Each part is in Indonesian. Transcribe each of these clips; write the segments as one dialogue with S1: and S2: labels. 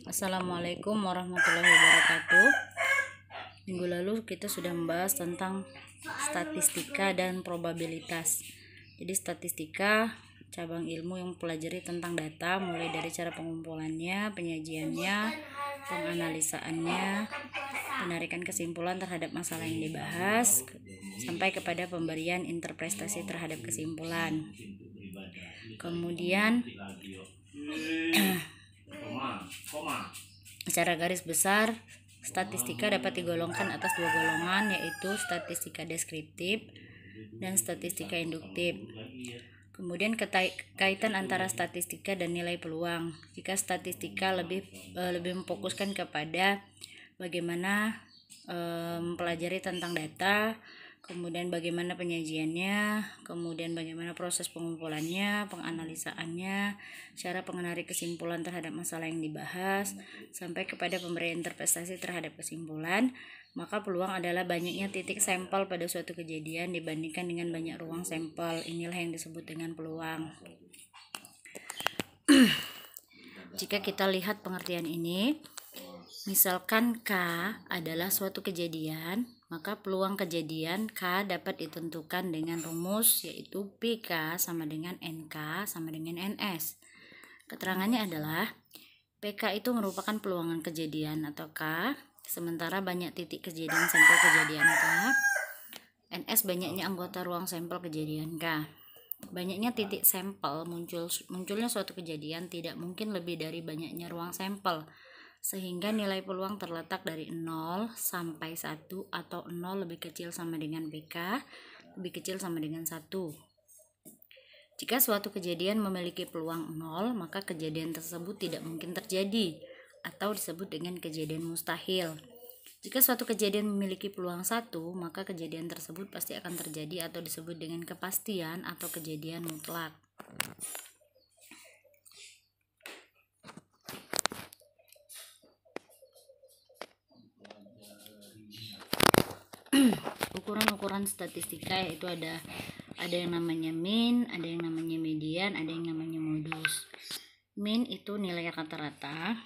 S1: Assalamualaikum warahmatullahi wabarakatuh. Minggu lalu kita sudah membahas tentang statistika dan probabilitas. Jadi statistika cabang ilmu yang mempelajari tentang data, mulai dari cara pengumpulannya, penyajiannya, penganalisaannya, penarikan kesimpulan terhadap masalah yang dibahas, sampai kepada pemberian interpretasi terhadap kesimpulan. Kemudian secara garis besar, statistika dapat digolongkan atas dua golongan, yaitu statistika deskriptif dan statistika induktif. Kemudian kaitan antara statistika dan nilai peluang. Jika statistika lebih memfokuskan kepada bagaimana mempelajari tentang data, kemudian bagaimana penyajiannya, kemudian bagaimana proses pengumpulannya, penganalisaannya, cara menarik kesimpulan terhadap masalah yang dibahas, sampai kepada pemberian interpretasi terhadap kesimpulan, maka peluang adalah banyaknya titik sampel pada suatu kejadian dibandingkan dengan banyak ruang sampel. Inilah yang disebut dengan peluang. Jika kita lihat pengertian ini, misalkan K adalah suatu kejadian, maka peluang kejadian K dapat ditentukan dengan rumus, yaitu PK sama dengan NK sama dengan NS. Keterangannya adalah PK itu merupakan peluangan kejadian atau K, sementara banyak titik kejadian sampel kejadian K. NS banyaknya anggota ruang sampel kejadian K. Banyaknya titik sampel munculnya suatu kejadian tidak mungkin lebih dari banyaknya ruang sampel, sehingga nilai peluang terletak dari 0 sampai 1 atau 0 lebih kecil sama dengan PK, lebih kecil sama dengan 1. Jika suatu kejadian memiliki peluang 0, maka kejadian tersebut tidak mungkin terjadi atau disebut dengan kejadian mustahil. Jika suatu kejadian memiliki peluang 1, maka kejadian tersebut pasti akan terjadi atau disebut dengan kepastian atau kejadian mutlak. Ukuran-ukuran statistika yaitu ada yang namanya mean, ada yang namanya median, ada yang namanya modus. Mean itu nilai rata-rata.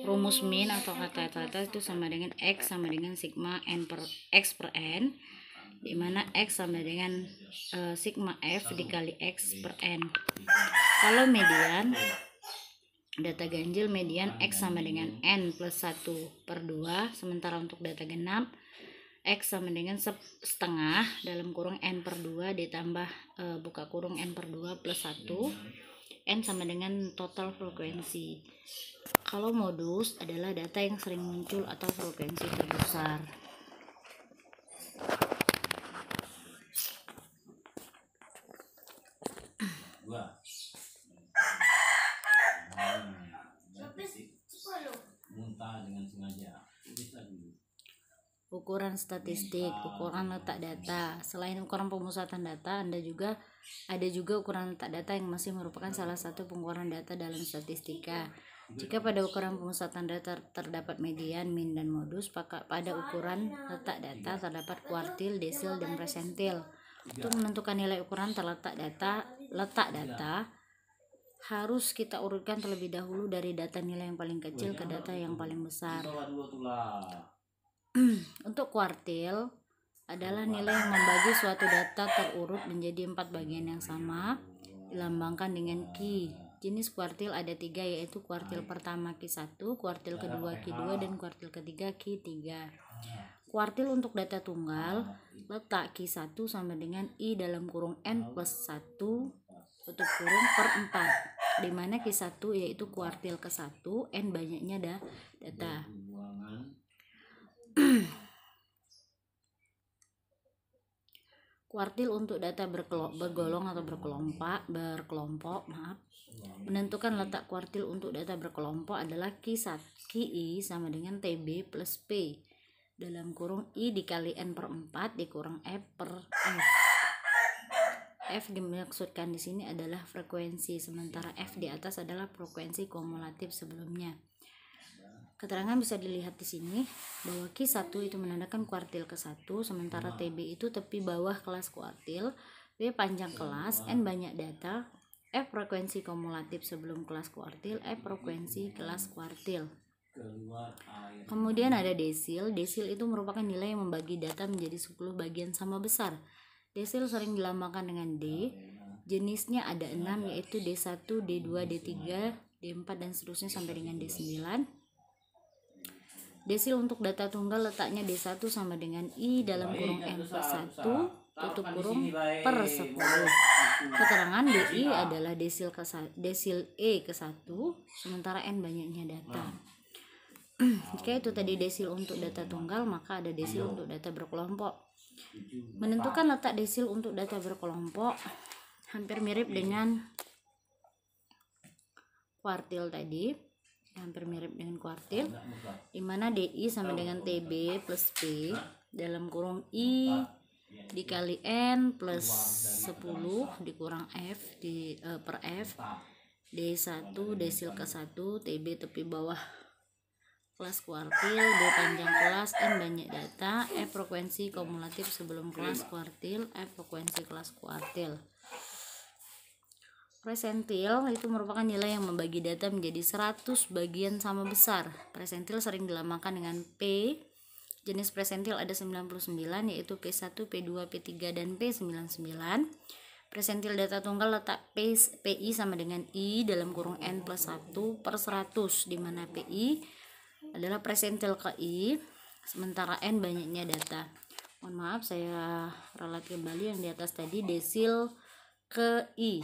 S1: Rumus mean atau rata-rata itu sama dengan X sama dengan sigma N per X per N, di mana X sama dengan sigma F dikali X per N. Kalau median, data ganjil median X sama dengan N plus 1 per 2, sementara untuk data genap X sama dengan setengah dalam kurung N per 2 ditambah buka kurung N per 2 plus 1, N sama dengan total frekuensi. Kalau modus adalah data yang sering muncul atau frekuensi terbesar. Ukuran statistik, ukuran letak data. Selain ukuran pemusatan data, ada juga ukuran letak data yang masih merupakan salah satu pengukuran data dalam statistika. Jika pada ukuran pemusatan data terdapat median, mean, dan modus, pada ukuran letak data terdapat kuartil, desil, dan persentil. Untuk menentukan nilai ukuran letak data harus kita urutkan terlebih dahulu dari data nilai yang paling kecil ke data yang paling besar. Untuk kuartil adalah nilai yang membagi suatu data terurut menjadi 4 bagian yang sama, dilambangkan dengan Q. Jenis kuartil ada 3, yaitu kuartil pertama Q1, kuartil kedua Q2, dan kuartil ketiga Q3. Kuartil untuk data tunggal, letak Q1 sama dengan I dalam kurung N plus 1 tutup kurung per 4, di mana Q1 yaitu kuartil ke-1, N banyaknya data. Kuartil untuk data bergolong atau berkelompok, menentukan letak kuartil untuk data berkelompok adalah QI sama dengan TB plus P dalam kurung I dikali N per 4 dikurang F per F. F dimaksudkan di sini adalah frekuensi, sementara F di atas adalah frekuensi kumulatif sebelumnya. Keterangan bisa dilihat di sini bahwa Q1 itu menandakan kuartil ke-1, sementara TB itu tepi bawah kelas kuartil, B panjang kelas, N banyak data, F frekuensi kumulatif sebelum kelas kuartil, F frekuensi kelas kuartil. Kemudian ada desil. Desil itu merupakan nilai yang membagi data menjadi 10 bagian sama besar. Desil sering dilambangkan dengan D. Jenisnya ada 6, yaitu D1, D2, D3, D4 dan seterusnya sampai dengan D9. Desil untuk data tunggal letaknya D1 sama dengan I dalam kurung N plus 1 tutup kurung per 10. Keterangan DI adalah desil E ke 1, sementara N banyaknya data. Jika itu tadi desil untuk data tunggal, maka ada desil untuk data berkelompok. Menentukan letak desil untuk data berkelompok hampir mirip dengan kuartil tadi, di mana DI sama dengan TB plus P dalam kurung I dikali N plus 10 dikurang F per F. D1 desil ke 1, TB tepi bawah kelas kuartil, D panjang kelas, N banyak data, F frekuensi kumulatif sebelum kelas kuartil, F frekuensi kelas kuartil. Presentil itu merupakan nilai yang membagi data menjadi 100 bagian sama besar. Presentil sering dilambangkan dengan P. Jenis presentil ada 99, yaitu P1, P2, P3, dan P99. Presentil data tunggal letak PI sama dengan I dalam kurung N plus 1 per 100, di mana PI adalah presentil ke I, sementara N banyaknya data. Mohon maaf, saya ralat kembali yang di atas tadi, desil ke I.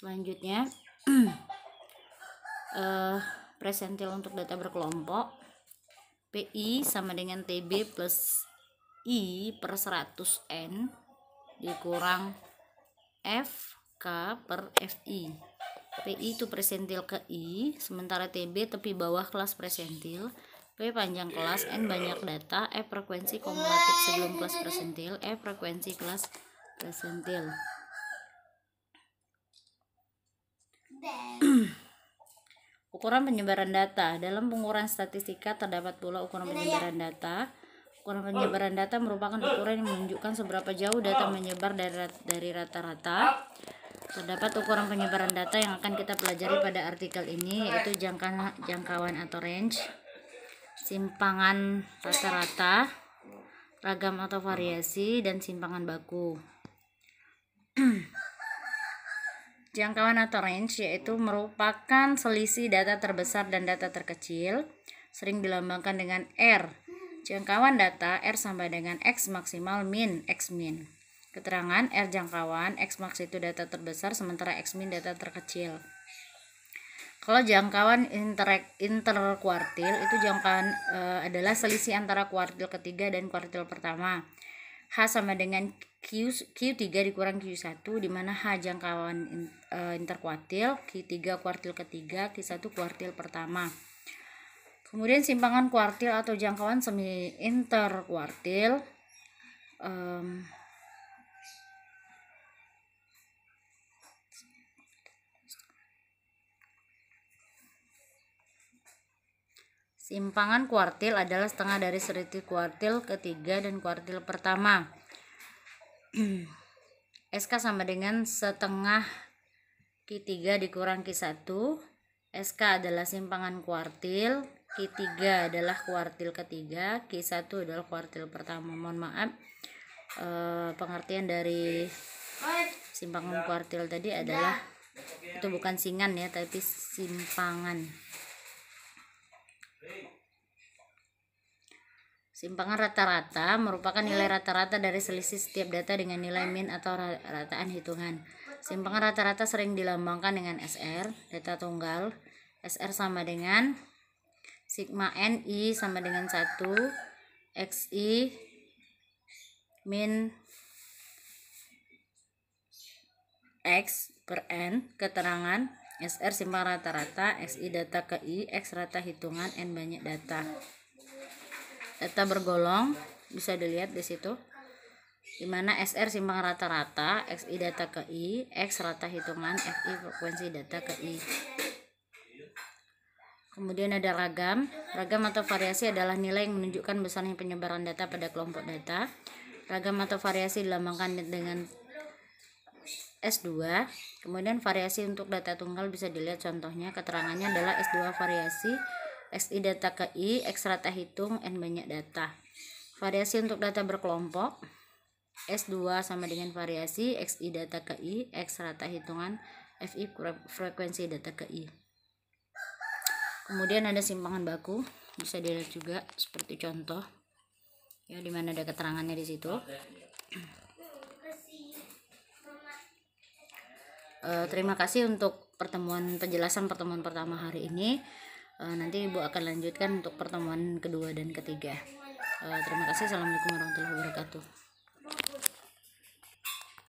S1: Selanjutnya presentil untuk data berkelompok, PI sama dengan TB plus I per 100 N dikurang FK per FI. PI itu presentil ke I, sementara TB tepi bawah kelas presentil, P panjang kelas, N banyak data, F frekuensi kumulatif sebelum kelas presentil, F frekuensi kelas presentil. Ukuran penyebaran data. Dalam pengukuran statistika terdapat pula ukuran penyebaran data. Ukuran penyebaran data merupakan ukuran yang menunjukkan seberapa jauh data menyebar dari rata-rata. Terdapat ukuran penyebaran data yang akan kita pelajari pada artikel ini, yaitu jangkauan atau range, simpangan rata-rata, ragam atau variasi, dan simpangan baku. Jangkauan atau range yaitu merupakan selisih data terbesar dan data terkecil, sering dilambangkan dengan R. Jangkauan data R sama dengan X maksimal min X min. Keterangan R jangkauan, X max itu data terbesar, sementara X min data terkecil. Kalau jangkauan interkuartil itu jangkauan adalah selisih antara kuartil ketiga dan kuartil pertama. H sama dengan Q3 dikurang Q1, di mana H jangkauan interkuartil, Q3 kuartil ketiga, Q1 kuartil pertama. Kemudian simpangan kuartil atau jangkauan semi interkuartil simpangan kuartil adalah setengah dari selisih kuartil ketiga dan kuartil pertama. SK sama dengan setengah Q3 dikurang Q1. SK adalah simpangan kuartil, Q3 adalah kuartil ketiga, Q1 adalah kuartil pertama. Mohon maaf, pengertian dari simpangan kuartil tadi adalah itu bukan singan ya, tapi simpangan. Simpangan rata-rata merupakan nilai rata-rata dari selisih setiap data dengan nilai min atau rataan hitungan. Simpangan rata-rata sering dilambangkan dengan SR, data tunggal. SR sama dengan sigma NI sama dengan 1 XI min X per N. Keterangan SR simpangan rata-rata, XI data ke I, X rata hitungan, N banyak data. Data bergolong bisa dilihat di situ, dimana SR simpangan rata-rata, XI data ke I, X rata hitungan, FI frekuensi data ke I. Kemudian ada ragam. Ragam atau variasi adalah nilai yang menunjukkan besarnya penyebaran data pada kelompok data. Ragam atau variasi dilambangkan dengan S2. Kemudian variasi untuk data tunggal bisa dilihat contohnya. Keterangannya adalah S2 variasi, XI data ke I, X rata hitung, N banyak data. Variasi untuk data berkelompok, S2 sama dengan variasi, XI data ke I, X rata hitungan, FI frekuensi data ke I. Kemudian ada simpangan baku, bisa dilihat juga seperti contoh ya, dimana ada keterangannya di situ. Terima kasih untuk penjelasan pertemuan pertama hari ini. Nanti Ibu akan lanjutkan untuk pertemuan kedua dan ketiga. Terima kasih. Assalamualaikum warahmatullahi wabarakatuh.